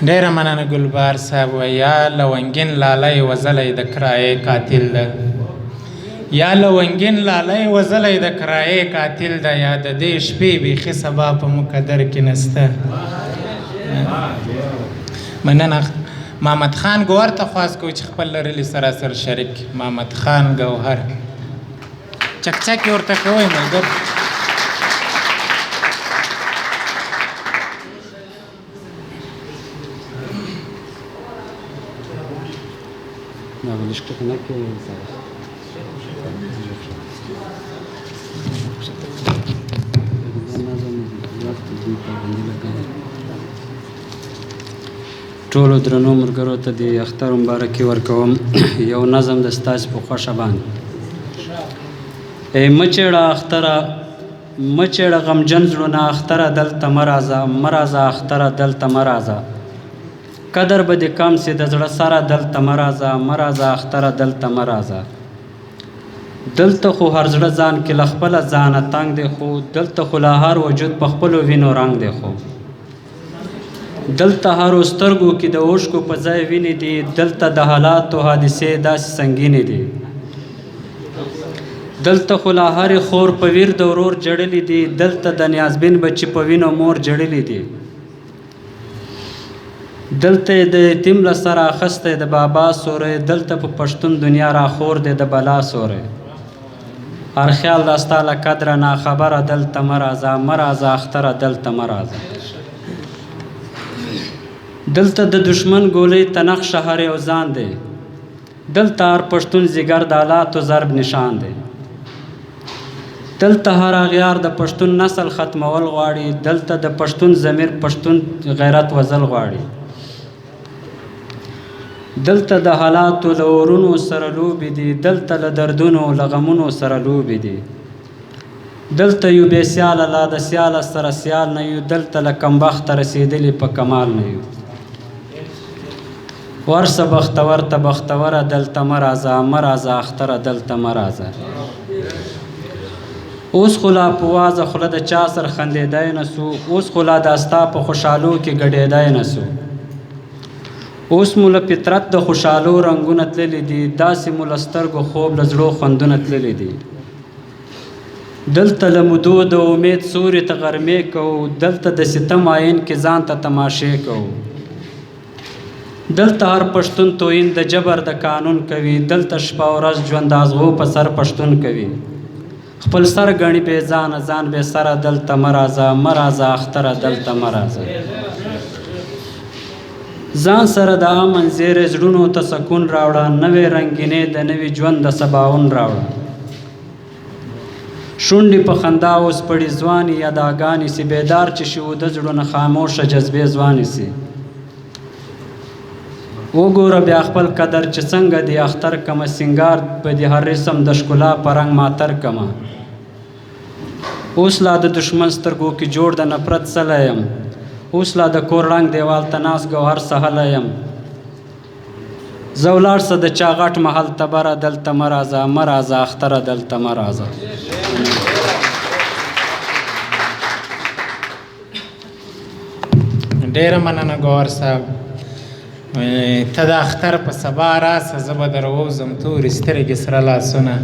ډیره مننه ګلبار صاحب. یا لونګین لالی وزلی د کرایې قاتل ده، یا لونګین لالی وزلی د کرایې قاتل ده، یا د دې شپې بیخي سبا په مقدر کې نسته. مننه. محمد خان ګوهر ته خواست کوو چې خپل لرلي سراسر شریک محمد خان ګوهر چکچک یې ورته کوئ ملګرو. ټولو درنو ملګرو ته د اختر مبارکي ورکوم. یو نظم د ستاسې په خوښه باندې. ای مچېړه اختره، مچېړه غمجن زړونه اختره دلته مه راځه، مه راځه اختره دلته مه راځه. قدر به دې کم سي د زړه سره دلته مه راځه، مه راځه اختره دلته مه راځه. دلته خو هر زړه ځان کې له خپله ځانه تنګ دی، خو دلته خو له هر وجود په خپلو وینو رنګ دی. خو دلته هرو سترګو کې د اوښکو په ځای وینې دي، دلته د حالاتو حادثې داسې سنګینې دي. دلته خو له هرې خور په ویر د ورور جړلې دي، دلته د نیازبین بچي په وینو مور جړلې دي. دلته د یتیم له سره اخستی د بابا سوری، دلته په پښتون دنیا راخور دی د بلا سوری. هر خیال دا ستا له قدره ناخبره دلته مه راځه، مه راځه اختره دلته مه راځه. دلته د دشمن ګولۍ تنخ شهر یو ځان دی، دلته هر پښتون زیګر د آلاتو ضرب نشان دی. دلته هر اغیار د پښتون نسل ختمول غواړي، دلته د پښتون ضمیر پښتون غیرت وزل غواړي. دلته د حالاتو له اورونو سره لوبې دي، دلته له دردونو له غمونو سره لوبې دي. دلته یو بې سیاله لا د سیاله سره سیال نه یو، دلته له کمبخته رسېدلي په کمال نه یو. ورسه بختور ته بختوره دلته مه راځه، مه راځه اختره دلته مه راځه. اوس خو لا په وازه خوله د چا سر خندېدی نه سو، اوس خو لا دا ستا په خوشحالو کې ګډېدی نه سو. اوس مو له فطرت د خوشحالو رنګونه تللي دي، داسې مو له سترګو خوب له زړو خوندونه تللي دي. دلته له مودو د امید سوري ته غرمې کوو، دلته د ستم آئین کې ځان ته تماشې کوو. دلته هر پښتون توهین د جبر د قانون کوي، دلته شپه ورځ ژوند د ازغو په سر پښتون کوي. خپل سر ګڼي بې ځانه ځان بې سره دلته مه راځه، مه راځه اختره دلته مه راځه. ځان سره د امن زیری زړونو ته سکون راوړه، نوې رنګینې د نوي ژوند د سباون راوړه. شونډې په خندا اوس پړي ځوانې یاداګانې سي، بیدار چې شي د زړونه خاموشه جذبې ځوانې سي. وګوره بیا خپل قدر چې څنګه دی اختر کمه، سنگار په دې هر رسم د ښکلا په رنګ ماتر کمه. اوس لا د دشمن سترګو کې جوړ د نفرت سلی یم، اوس لا د کور رنګ دیوال ته ناست ګوهر سهلی یم. زه ولاړ سه د چا غټ محل تبره دلته مه راځه، مه راځه اختره دلته مه راځه. ډیره مننه ګوهر صاحب. ته د اختر په سبا راسه، زه به در ووځم تورې سترګې سره لاسونه.